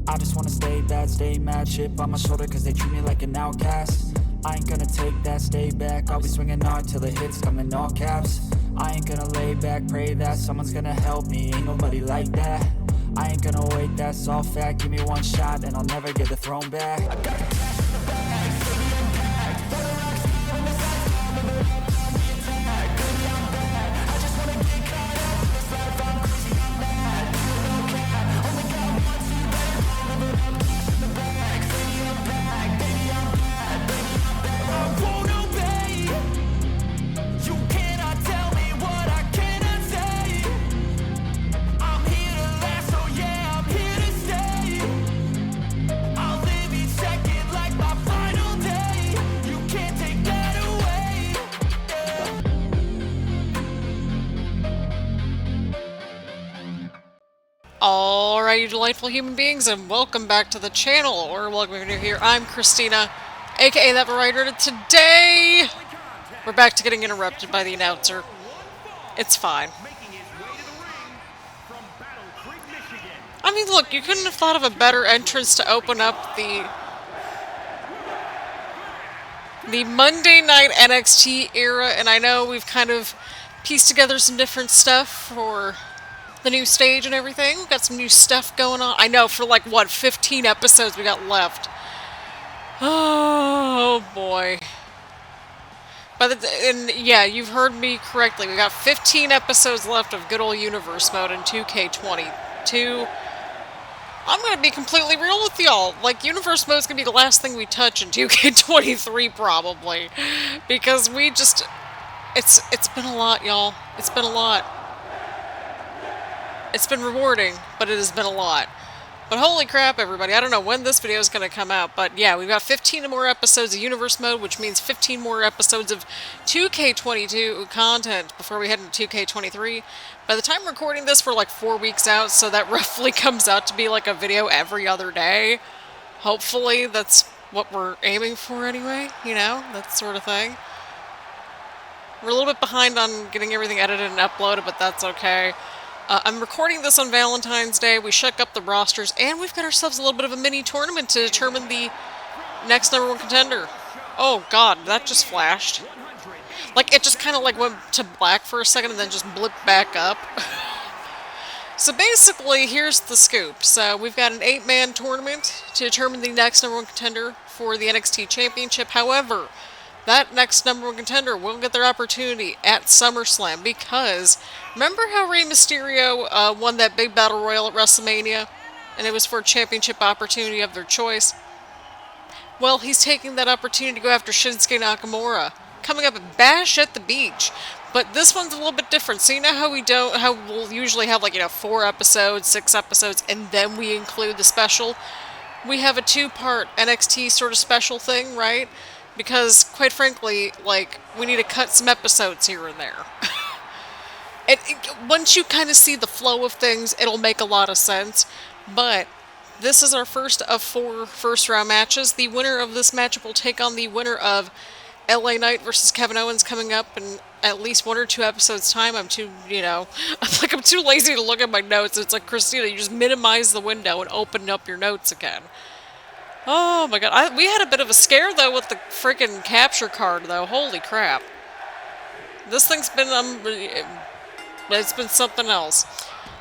I just wanna stay bad, stay mad, chip on my shoulder cause they treat me like an outcast. I ain't gonna take that, stay back, I'll be swinging hard till the hits come in all caps. I ain't gonna lay back, pray that someone's gonna help me, ain't nobody like that. I ain't gonna wait, that's all fact, give me one shot and I'll never get the throne back. I gotta cash in the bag, baby I'm back, better rock on the sides, I'm a attack, baby I'm back, I just wanna get caught up in this life, I'm crazy, I'm mad, no cap, only got one, so you better run, cash in the bag, baby I'm back, baby I'm bad, baby I'm bad. I won't obey, you cannot tell me what I cannot say, I'm here to last, so yeah, I'm here to stay, I'll live each second like my final day, you can't take that away, Alright, you delightful human beings, and welcome back to the channel, or welcome if you're here. I'm Christina, aka That Writer, and today we're back to getting interrupted by the announcer. It's fine. I mean, look, you couldn't have thought of a better entrance to open up the Monday night NXT era, and I know we've kind of pieced together some different stuff for the new stage and everything. We've got some new stuff going on. I know, for like, what, 15 episodes we got left. Oh, boy. And yeah, you've heard me correctly. We got 15 episodes left of good old Universe Mode in 2K22. I'm gonna be completely real with y'all. Like, Universe Mode's gonna be the last thing we touch in 2K23, probably. Because we just... It's been a lot, y'all. It's been a lot. It's been rewarding, but it has been a lot. But holy crap, everybody. I don't know when this video is going to come out, but yeah, we've got 15 more episodes of Universe Mode, which means 15 more episodes of 2K22 content before we head into 2K23. By the time recording this, we're like 4 weeks out, so that roughly comes out to be like a video every other day. Hopefully, that's what we're aiming for anyway, you know, that sort of thing. We're a little bit behind on getting everything edited and uploaded, but that's okay. I'm recording this on Valentine's Day. We shook up the rosters, and we've got ourselves a little bit of a mini tournament to determine the next #1 contender. Oh god, that just flashed. Like, it just kind of like went to black for a second and then just blipped back up. So basically, here's the scoop. So we've got an 8-man tournament to determine the next #1 contender for the NXT Championship. However, that next #1 contender will get their opportunity at SummerSlam because remember how Rey Mysterio won that big battle royal at WrestleMania and it was for a championship opportunity of their choice? Well, he's taking that opportunity to go after Shinsuke Nakamura, coming up at Bash at the Beach. But this one's a little bit different. So you know how we'll usually have, like, you know, 4 episodes, 6 episodes, and then we include the special? We have a 2-part NXT sort of special thing, right? Because, quite frankly, like, we need to cut some episodes here and there. Once you kind of see the flow of things, it'll make a lot of sense. But this is our first of 4 first-round matches. The winner of this matchup will take on the winner of LA Knight versus Kevin Owens coming up in at least 1 or 2 episodes' time. I'm too, you know, I'm too lazy to look at my notes. It's like, Christina, you just minimize the window and open up your notes again. Oh my god, we had a bit of a scare though with the freaking capture card though, holy crap. This thing's been, it's been something else.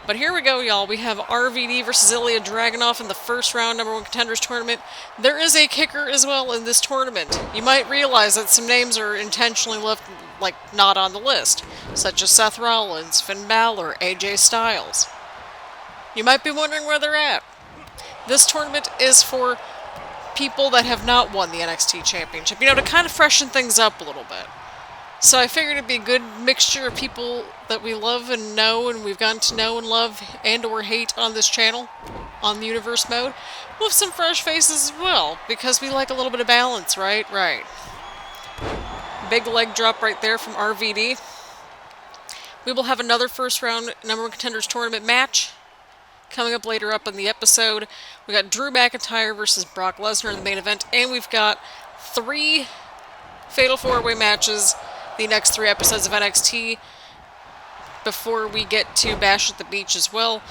But here we go, y'all. We have RVD versus Ilja Dragunov in the first round #1 Contenders tournament. There is a kicker as well in this tournament. You might realize that some names are intentionally left, like, not on the list, such as Seth Rollins, Finn Balor, AJ Styles. You might be wondering where they're at. This tournament is for people that have not won the NXT Championship, you know, to kind of freshen things up a little bit. So I figured it'd be a good mixture of people that we love and know, and we've gotten to know and love and or hate on this channel, on the Universe Mode, with some fresh faces as well, because we like a little bit of balance, right? Right. Big leg drop right there from RVD. We will have another first round #1 Contenders tournament match coming up later up in the episode. We got Drew McIntyre versus Brock Lesnar in the main event, and we've got 3 Fatal 4-Way matches the next 3 episodes of NXT before we get to Bash at the Beach as well.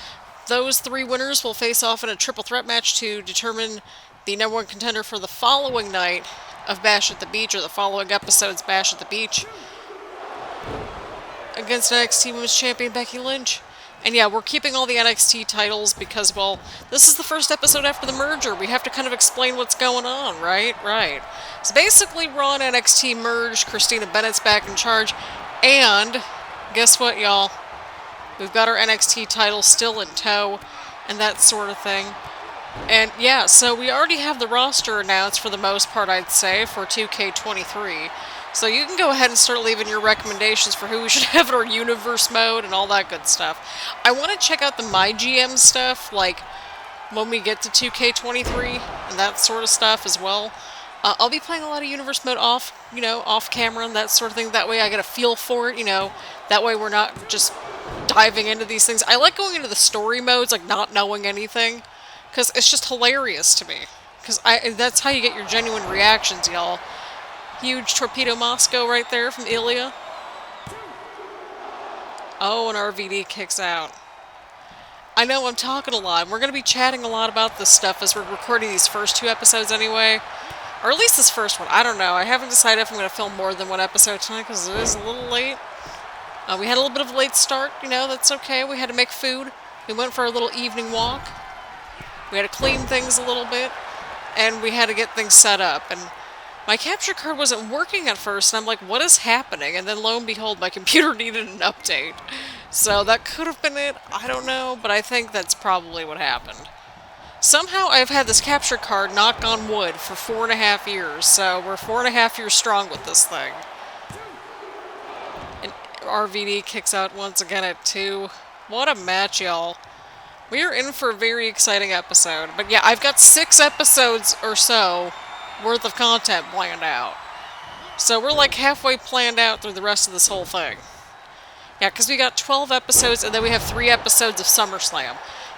those 3 winners will face off in a triple threat match to determine the #1 contender for the following night of Bash at the Beach, or the following episode's Bash at the Beach, against NXT Women's Champion Becky Lynch. And yeah, we're keeping all the NXT titles because, well, this is the first episode after the merger. We have to kind of explain what's going on, right? Right. So basically, Raw and NXT merged. Christina Bennett's back in charge. And guess what, y'all? We've got our NXT titles still in tow and that sort of thing. And yeah, so we already have the roster announced for the most part, I'd say, for 2K23. So you can go ahead and start leaving your recommendations for who we should have in our universe mode and all that good stuff. I want to check out the MyGM stuff, like when we get to 2K23 and that sort of stuff as well. I'll be playing a lot of universe mode off camera and that sort of thing. That way I get a feel for it, That way we're not just diving into these things. I like going into the story modes, like not knowing anything, because it's just hilarious to me. Because that's how you get your genuine reactions, y'all. Huge Torpedo Moscow right there from Ilja. Oh, and RVD kicks out. I know I'm talking a lot. We're going to be chatting a lot about this stuff as we're recording these first 2 episodes anyway. Or at least this first one. I don't know. I haven't decided if I'm going to film more than 1 episode tonight because it is a little late. We had a little bit of a late start. That's okay. We had to make food. We went for a little evening walk. We had to clean things a little bit. And we had to get things set up. And my capture card wasn't working at first, and I'm like, what is happening? And then lo and behold, my computer needed an update. So that could have been it. I don't know, but I think that's probably what happened. Somehow I've had this capture card, knock on wood, for 4.5 years. So we're 4.5 years strong with this thing. And RVD kicks out once again at 2. What a match, y'all. We are in for a very exciting episode. But yeah, I've got 6 episodes or so worth of content planned out. So we're like halfway planned out through the rest of this whole thing. Yeah, because we got 12 episodes, and then we have 3 episodes of SummerSlam.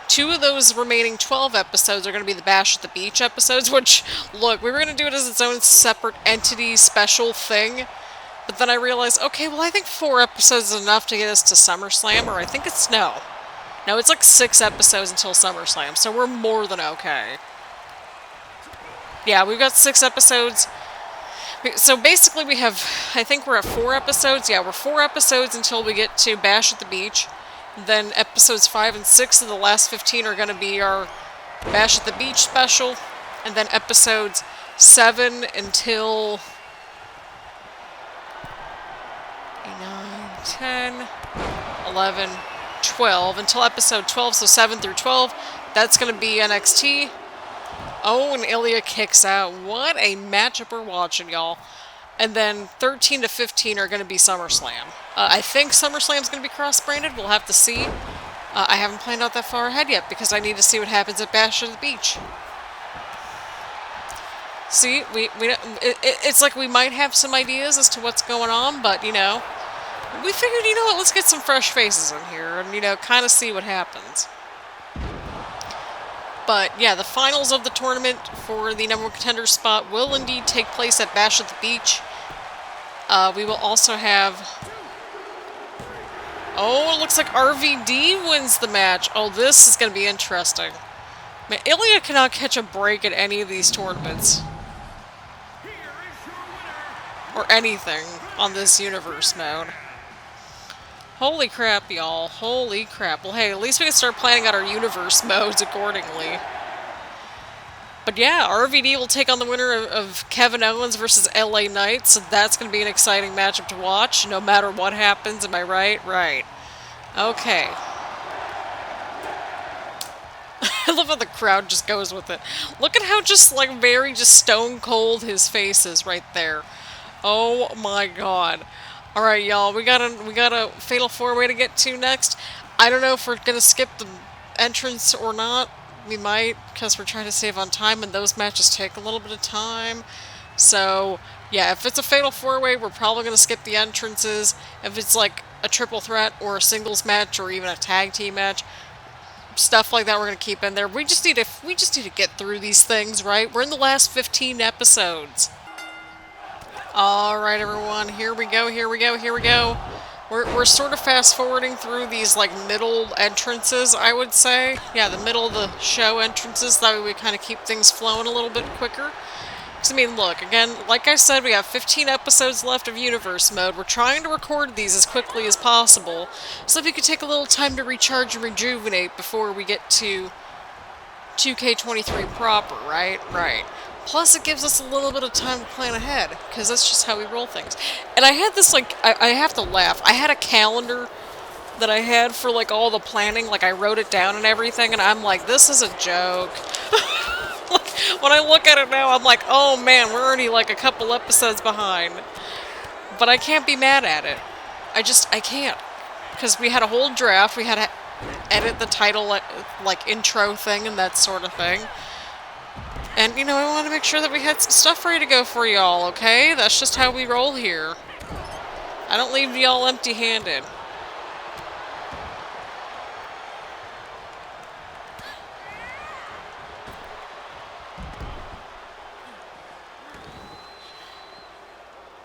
2 of those remaining 12 episodes are going to be the Bash at the Beach episodes, which, look, we were going to do it as its own separate entity special thing. But then I realized, okay, well, I think 4 episodes is enough to get us to SummerSlam, or I think it's no. No, it's like 6 episodes until SummerSlam, so we're more than okay. Yeah, we've got 6 episodes. So basically we have, I think we're at 4 episodes. Yeah, we're 4 episodes until we get to Bash at the Beach. Then episodes 5 and 6 of the last 15 are going to be our Bash at the Beach special. And then episodes 7 until 9, 10, 11, 12. Until episode 12, so 7 through 12. That's going to be NXT. Oh, and Ilja kicks out. What a matchup we're watching, y'all. And then 13 to 15 are going to be SummerSlam. I think SummerSlam's going to be cross-branded. We'll have to see. I haven't planned out that far ahead yet because I need to see what happens at Bash at the Beach. See, it's like we might have some ideas as to what's going on, but, we figured, what, let's get some fresh faces in here and, kind of see what happens. But, yeah, the finals of the tournament for the #1 contender spot will indeed take place at Bash at the Beach. We will also have... Oh, it looks like RVD wins the match. Oh, this is going to be interesting. Man, Ilja cannot catch a break at any of these tournaments. Or anything on this universe mode. Holy crap, y'all. Holy crap. Well, hey, at least we can start planning out our universe modes accordingly. But yeah, RVD will take on the winner of Kevin Owens versus LA Knight, so that's going to be an exciting matchup to watch, no matter what happens. Am I right? Right. Okay. I love how the crowd just goes with it. Look at how just, very stone cold his face is right there. Oh my god. Alright, y'all, we got a fatal 4-way to get to next. I don't know if we're gonna skip the entrance or not. We might, because we're trying to save on time, and those matches take a little bit of time. So, yeah, if it's a fatal 4-way, we're probably gonna skip the entrances. If it's like a triple threat or a singles match or even a tag team match, stuff like that we're gonna keep in there. We just need to get through these things, right? We're in the last 15 episodes. Alright, everyone, here we go. We're sort of fast-forwarding through these, like, middle entrances, I would say. Yeah, the middle of the show entrances. That way we kind of keep things flowing a little bit quicker. Because, I mean, look, again, like I said, we have 15 episodes left of Universe Mode. We're trying to record these as quickly as possible, so if you could take a little time to recharge and rejuvenate before we get to 2K23 proper, right? Right. Plus, it gives us a little bit of time to plan ahead, because that's just how we roll things. And I had this, like, I have to laugh. I had a calendar that I had for, like, all the planning. Like, I wrote it down and everything, and I'm like, this is a joke. Like, when I look at it now, I'm like, oh man, we're already, like, a couple episodes behind. But I can't be mad at it. I can't. Because we had a whole draft. We had to edit the title, like, intro thing and that sort of thing. And, you know, I want to make sure that we had some stuff ready to go for y'all, okay? That's just how we roll here. I don't leave y'all empty-handed.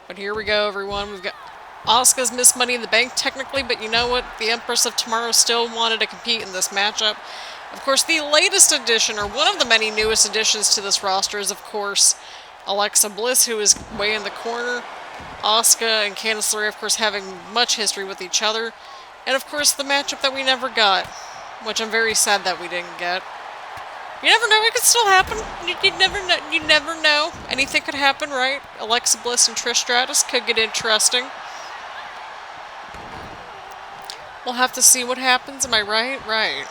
But here we go, everyone. We've got Asuka's missed Money in the Bank, technically, but you know what? The Empress of Tomorrow still wanted to compete in this matchup. Of course, the latest addition, or one of the many newest additions to this roster is, of course, Alexa Bliss, who is way in the corner. Asuka and Candice LeRae, of course, having much history with each other. And, of course, the matchup that we never got, which I'm very sad that we didn't get. You never know, it could still happen. You never know. Anything could happen, right? Alexa Bliss and Trish Stratus could get interesting. We'll have to see what happens, am I right? Right.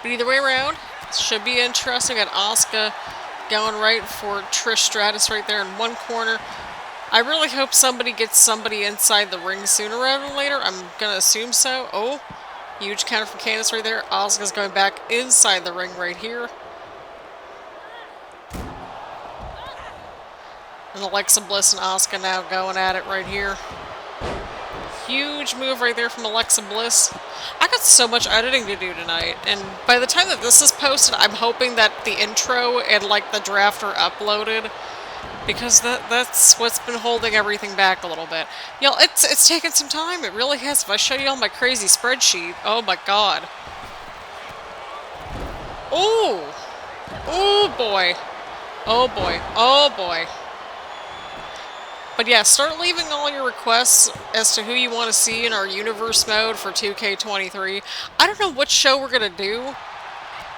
But either way around, it should be interesting. Got Asuka going right for Trish Stratus right there in one corner. I really hope somebody gets somebody inside the ring sooner rather than later. I'm going to assume so. Oh, huge counter from Candice right there. Asuka's going back inside the ring right here. And Alexa Bliss and Asuka now going at it right here. Huge move right there from Alexa Bliss. I got so much editing to do tonight, and by the time that this is posted, I'm hoping that the intro and, like, the draft are uploaded, because that's what's been holding everything back a little bit. Y'all, it's taken some time. It really has. If I show y'all my crazy spreadsheet, oh my god. Ooh! Oh boy. Oh boy. Oh boy. But yeah, start leaving all your requests as to who you want to see in our Universe Mode for 2K23. I don't know what show we're going to do.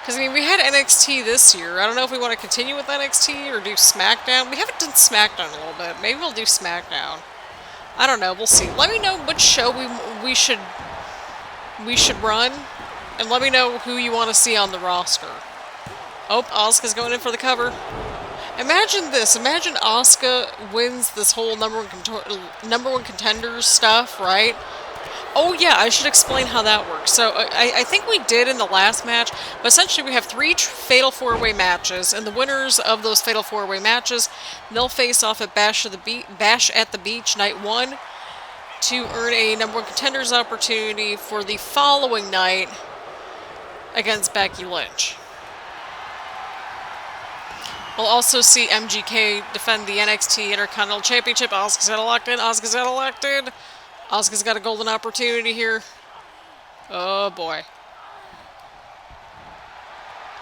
Because, I mean, we had NXT this year. I don't know if we want to continue with NXT or do SmackDown. We haven't done SmackDown in a little bit. Maybe we'll do SmackDown. I don't know. We'll see. Let me know which show we should run. And let me know who you want to see on the roster. Oh, Asuka's going in for the cover. Imagine this. Imagine Asuka wins this whole number one contenders stuff, right? Oh yeah, I should explain how that works. So I think we did in the last match, but essentially we have 3 Fatal 4-Way matches, and the winners of those Fatal 4-Way matches, they'll face off at Bash at the Beach Night 1 to earn a number one contenders opportunity for the following night against Becky Lynch. We'll also see MGK defend the NXT Intercontinental Championship. Asuka's got elected. Asuka's got elected. Asuka's got a golden opportunity here. Oh boy.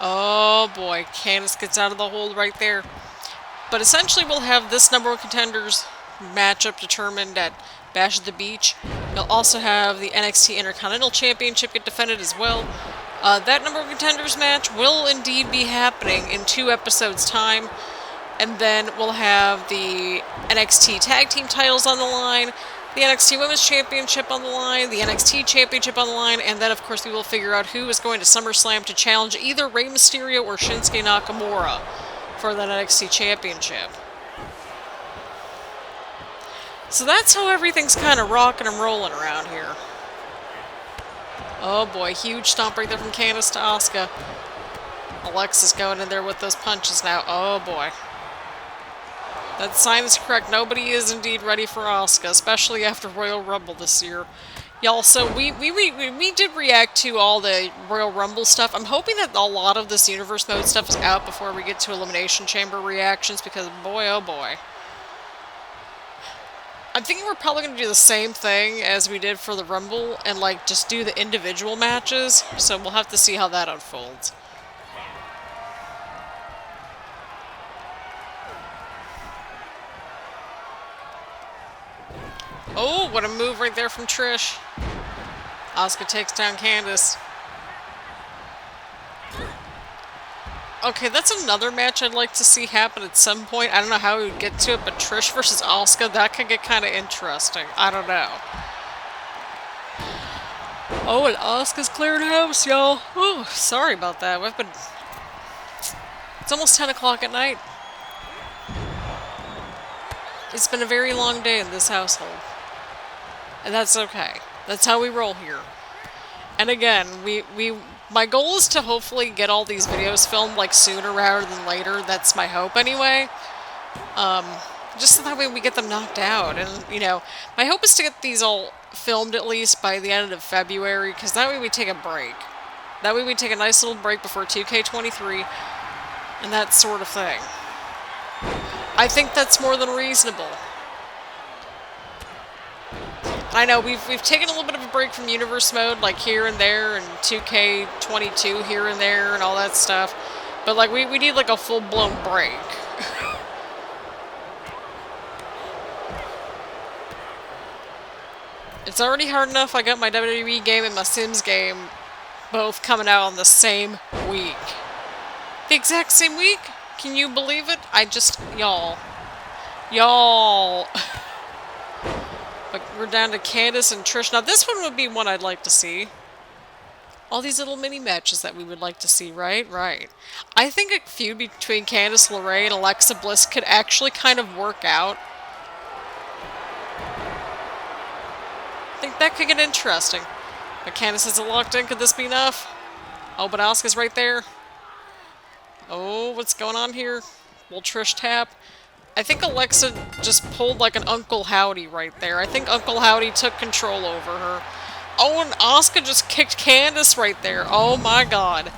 Oh boy. Candice gets out of the hold right there. But essentially we'll have this number one contenders matchup determined at Bash at the Beach. You'll also have the NXT Intercontinental Championship get defended as well. That number one contenders match will indeed be happening in 2 episodes' time. And then we'll have the NXT Tag Team titles on the line, the NXT Women's Championship on the line, the NXT Championship on the line, and then, of course, we will figure out who is going to SummerSlam to challenge either Rey Mysterio or Shinsuke Nakamura for that NXT Championship. So that's how everything's kind of rocking and rolling around here. Oh boy, huge stomp right there from Candice to Asuka. Alexa's going in there with those punches now. Oh boy. That sign is correct. Nobody is indeed ready for Asuka, especially after Royal Rumble this year. Y'all, so we did react to all the Royal Rumble stuff. I'm hoping that a lot of this Universe Mode stuff is out before we get to Elimination Chamber reactions, because boy, oh boy. I'm thinking we're probably going to do the same thing as we did for the Rumble and, like, just do the individual matches. So we'll have to see how that unfolds. Oh, what a move right there from Trish. Asuka takes down Candice. Okay, that's another match I'd like to see happen at some point. I don't know how we would get to it, but Trish versus Asuka, that could get kind of interesting. I don't know. Oh, and Asuka's cleared house, y'all. Oh, sorry about that. It's almost 10 o'clock at night. It's been a very long day in this household. And that's okay. That's how we roll here. And again, my goal is to hopefully get all these videos filmed like sooner rather than later. That's my hope anyway. Just so that way we get them knocked out. And, you know, my hope is to get these all filmed at least by the end of February, because that way we take a break. That way we take a nice little break before 2K23 and that sort of thing. I think that's more than reasonable. I know, we've taken a little bit of a break from Universe Mode, like here and there, and 2K22 here and there, and all that stuff. But, like, we need, like, a full-blown break. It's already hard enough I got my WWE game and my Sims game both coming out on the same week. The exact same week? Can you believe it? Y'all. But we're down to Candice and Trish. Now, this one would be one I'd like to see. All these little mini matches that we would like to see, right? Right. I think a feud between Candice LeRae and Alexa Bliss could actually kind of work out. I think that could get interesting. But Candice is locked in. Could this be enough? Oh, but Asuka's right there. Oh, what's going on here? Will Trish tap? I think Alexa just pulled like an Uncle Howdy right there. I think Uncle Howdy took control over her. Oh, and Asuka just kicked Candice right there. Oh my god.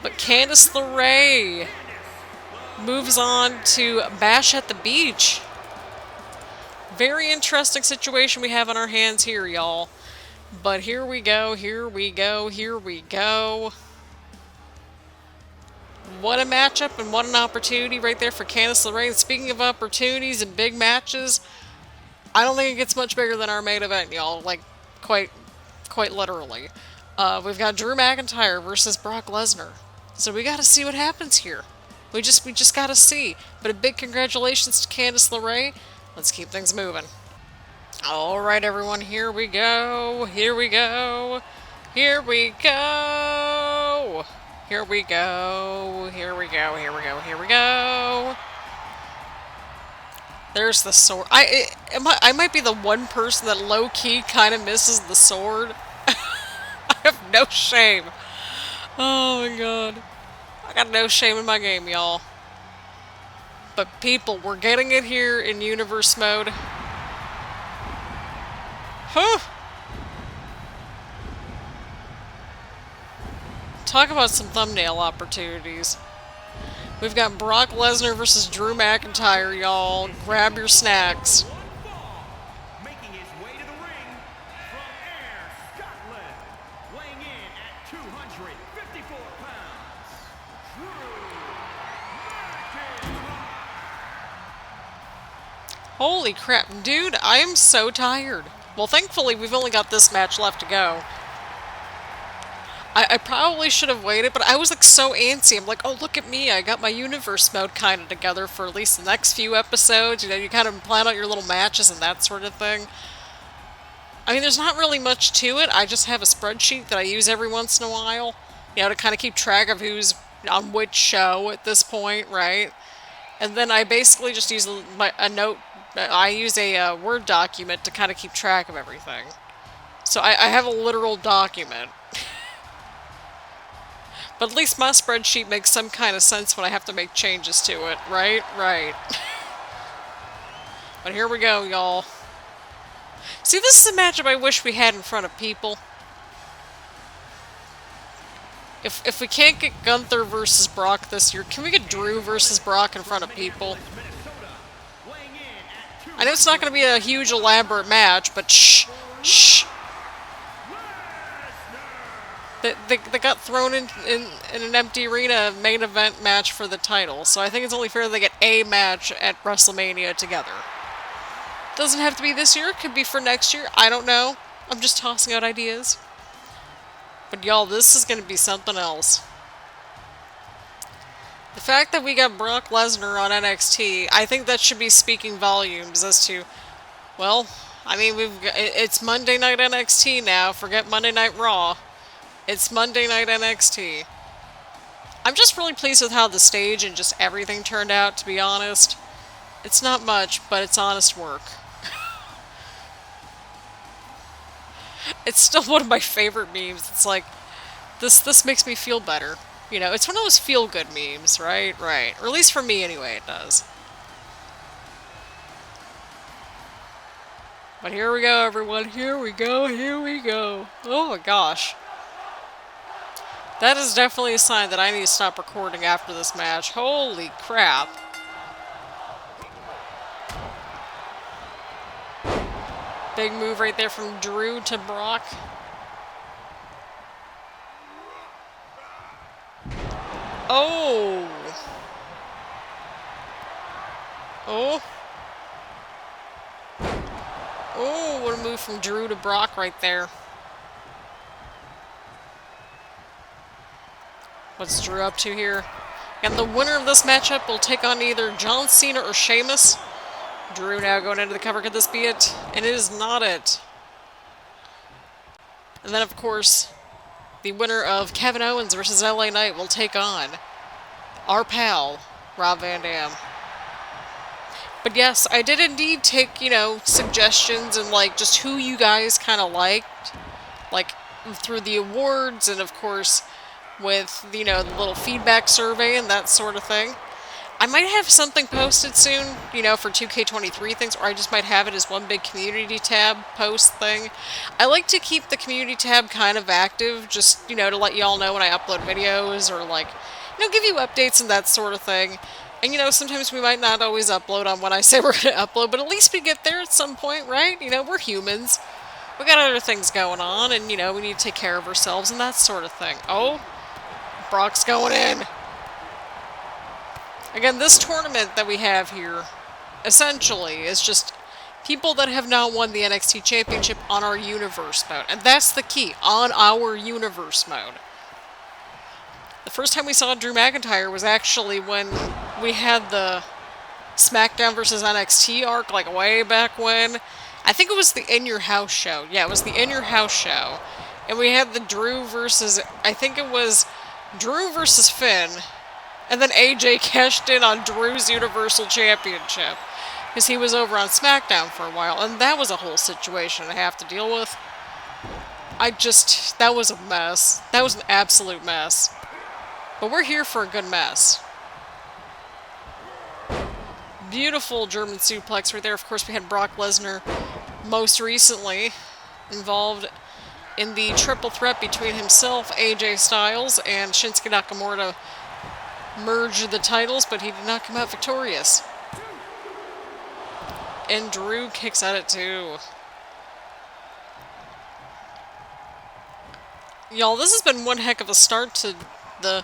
But Candice LeRae moves on to Bash at the Beach. Very interesting situation we have on our hands here, y'all. But here we go, here we go, here we go. What a matchup and what an opportunity right there for Candice LeRae. And speaking of opportunities and big matches, I don't think it gets much bigger than our main event, y'all. Like, quite literally. We've got Drew McIntyre versus Brock Lesnar. So we gotta see what happens here. We just gotta see. But a big congratulations to Candice LeRae. Let's keep things moving. Alright, everyone, here we go. Here we go. Here we go. Here we go, here we go, here we go, here we go. There's the sword. I might be the one person that low-key kind of misses the sword. I have no shame. Oh my god. I got no shame in my game, y'all. But people, we're getting it here in Universe Mode. Huh. Talk about some thumbnail opportunities. We've got Brock Lesnar versus Drew McIntyre, y'all. Grab your snacks. Making his way to the ring from Ayr, Scotland, weighing in at 254 pounds, Drew McIntyre. Holy crap, dude, I am so tired. Well, thankfully, we've only got this match left to go. I probably should have waited, but I was like so antsy. I'm like, oh, look at me. I got my Universe Mode kind of together for at least the next few episodes. You know, you kind of plan out your little matches and that sort of thing. I mean, there's not really much to it. I just have a spreadsheet that I use every once in a while, you know, to kind of keep track of who's on which show at this point, right? And then I basically just use a note. I use a Word document to kind of keep track of everything. So I have a literal document. But at least my spreadsheet makes some kind of sense when I have to make changes to it, right? Right. But here we go, y'all. See, this is a matchup I wish we had in front of people. If we can't get Gunther versus Brock this year, can we get Drew versus Brock in front of people? I know it's not going to be a huge elaborate match, but shh, shh. They got thrown in an empty arena main event match for the title, so I think it's only fair they get a match at WrestleMania together. Doesn't have to be this year, it could be for next year, I don't know. I'm just tossing out ideas. But y'all, this is going to be something else. The fact that we got Brock Lesnar on NXT, I think that should be speaking volumes as to, well, I mean, it's Monday Night NXT now, forget Monday Night Raw. It's Monday Night NXT. I'm just really pleased with how the stage and just everything turned out, to be honest. It's not much, but it's honest work. It's still one of my favorite memes. It's like, this makes me feel better. You know, it's one of those feel-good memes, right? Right. Or at least for me, anyway, it does. But here we go, everyone. Here we go, here we go. Oh my gosh. That is definitely a sign that I need to stop recording after this match. Holy crap. Big move right there from Drew to Brock. Oh. Oh. Oh, what a move from Drew to Brock right there. What's Drew up to here? And the winner of this matchup will take on either John Cena or Sheamus. Drew now going into the cover. Could this be it? And it is not it. And then, of course, the winner of Kevin Owens versus LA Knight will take on our pal, Rob Van Dam. But yes, I did indeed take, you know, suggestions and, like, just who you guys kind of liked. Like, through the awards and, of course, with, you know, the little feedback survey and that sort of thing. I might have something posted soon, you know, for 2K23 things, or I just might have it as one big community tab post thing. I like to keep the community tab kind of active, just, you know, to let y'all know when I upload videos, or, like, you know, give you updates and that sort of thing. And, you know, sometimes we might not always upload on when I say we're going to upload, but at least we get there at some point, right? You know, we're humans. We got other things going on, and, you know, we need to take care of ourselves and that sort of thing. Oh, Brock's going in. Again, this tournament that we have here, essentially, is just people that have not won the NXT Championship on our Universe mode. And that's the key, on our Universe mode. The first time we saw Drew McIntyre was actually when we had the SmackDown vs. NXT arc, like way back when. I think it was the In Your House show. Yeah, it was the In Your House show. And we had the Drew versus, I think it was Drew versus Finn. And then AJ cashed in on Drew's Universal Championship. Because he was over on SmackDown for a while. And that was a whole situation to have to deal with. That was a mess. That was an absolute mess. But we're here for a good mess. Beautiful German suplex right there. Of course, we had Brock Lesnar most recently involved in the triple threat between himself, AJ Styles, and Shinsuke Nakamura to merge the titles, but he did not come out victorious. And Drew kicks at it too. Y'all, this has been one heck of a start to the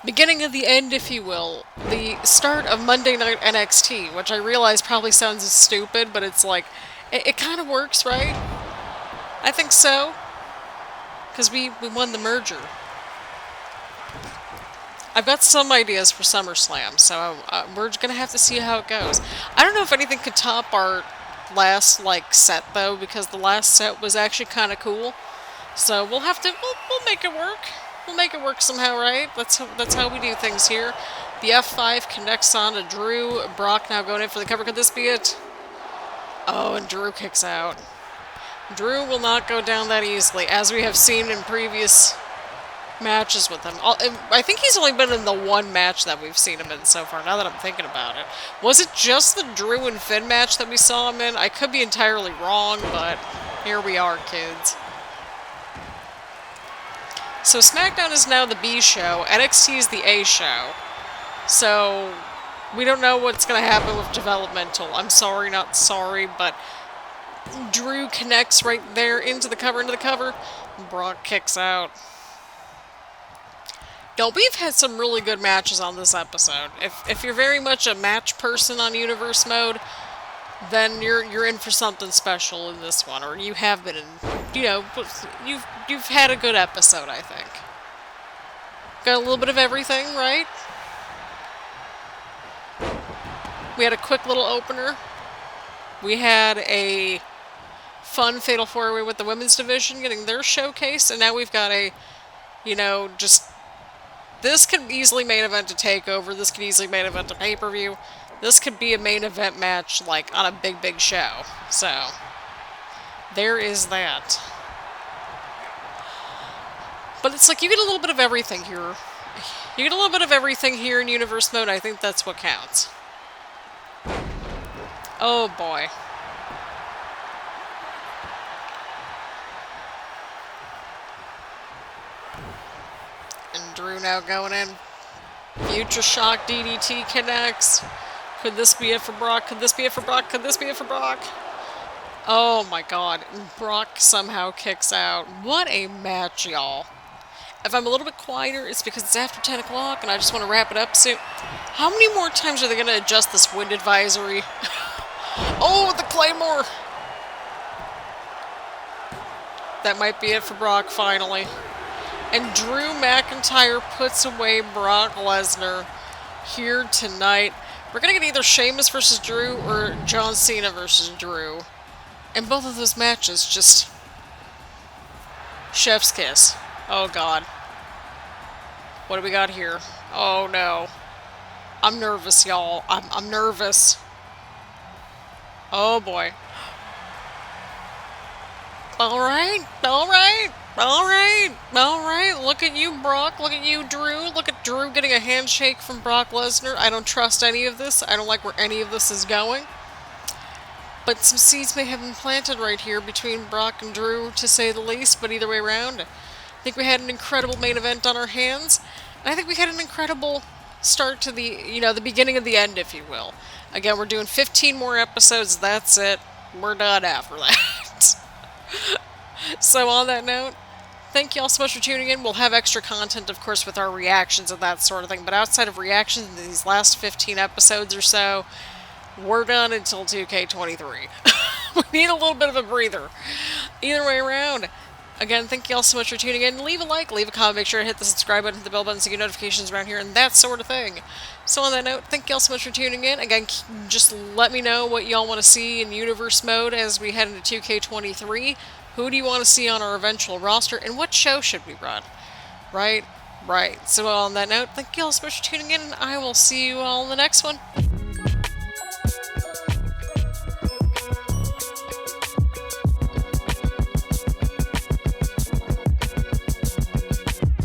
beginning of the end, if you will. The start of Monday Night NXT, which I realize probably sounds stupid, but it's like, it kind of works, right? I think so. Because we won the merger. I've got some ideas for SummerSlam, so we're going to have to see how it goes. I don't know if anything could top our last, like, set, though, because the last set was actually kind of cool. So we'll have to, we'll make it work. We'll make it work somehow, right? That's how we do things here. The F5 connects on to Drew. Brock now going in for the cover. Could this be it? Oh, and Drew kicks out. Drew will not go down that easily, as we have seen in previous matches with him. I think he's only been in the one match that we've seen him in so far, now that I'm thinking about it. Was it just the Drew and Finn match that we saw him in? I could be entirely wrong, but here we are, kids. So SmackDown is now the B show, NXT is the A show. So We don't know what's going to happen with developmental. I'm sorry, not sorry, but Drew connects right there into the cover. Brock kicks out. Yo, we've had some really good matches on this episode. If you're very much a match person on Universe Mode, then you're in for something special in this one, or you have been in. You know, you've had a good episode, I think. Got a little bit of everything, right? We had a quick little opener. We had a fun Fatal 4-Way with the women's division getting their showcase, and now we've got a, you know, just... This could easily main event to TakeOver. This could easily main event to pay-per-view. This could be a main event match, like, on a big show. So, there is that. But it's like, you get a little bit of everything here. You get a little bit of everything here in Universe Mode. I think that's what counts. Oh, boy. And Drew now going in. Future Shock DDT connects. Could this be it for Brock? Could this be it for Brock? Could this be it for Brock? Oh my god. Brock somehow kicks out. What a match, y'all. If I'm a little bit quieter, it's because it's after 10 o'clock and I just want to wrap it up soon. How many more times are they going to adjust this wind advisory? Oh, the Claymore! That might be it for Brock, finally. And Drew McIntyre puts away Brock Lesnar here tonight. We're going to get either Sheamus versus Drew or John Cena versus Drew. And both of those matches just... chef's kiss. Oh, God. What do we got here? Oh, no. I'm nervous, y'all. I'm nervous. Oh, boy. Alright. Look at you, Brock. Look at you, Drew. Look at Drew getting a handshake from Brock Lesnar. I don't trust any of this. I don't like where any of this is going. But some seeds may have been planted right here between Brock and Drew, to say the least. But either way around, I think we had an incredible main event on our hands. And I think we had an incredible start to the, you know, the beginning of the end, if you will. Again, we're doing 15 more episodes. That's it. We're done after that. So on that note, thank you all so much for tuning in. We'll have extra content, of course, with our reactions and that sort of thing. But outside of reactions in these last 15 episodes or so, we're done until 2K23. We need a little bit of a breather. Either way around. Again, thank you all so much for tuning in. Leave a like, leave a comment, make sure to hit the subscribe button, hit the bell button so you get notifications around here, and that sort of thing. So on that note, thank you all so much for tuning in. Again, just let me know what y'all want to see in Universe Mode as we head into 2K23. Who do you want to see on our eventual roster, and what show should we run? Right. So on that note, thank you all so much for tuning in, and I will see you all in the next one.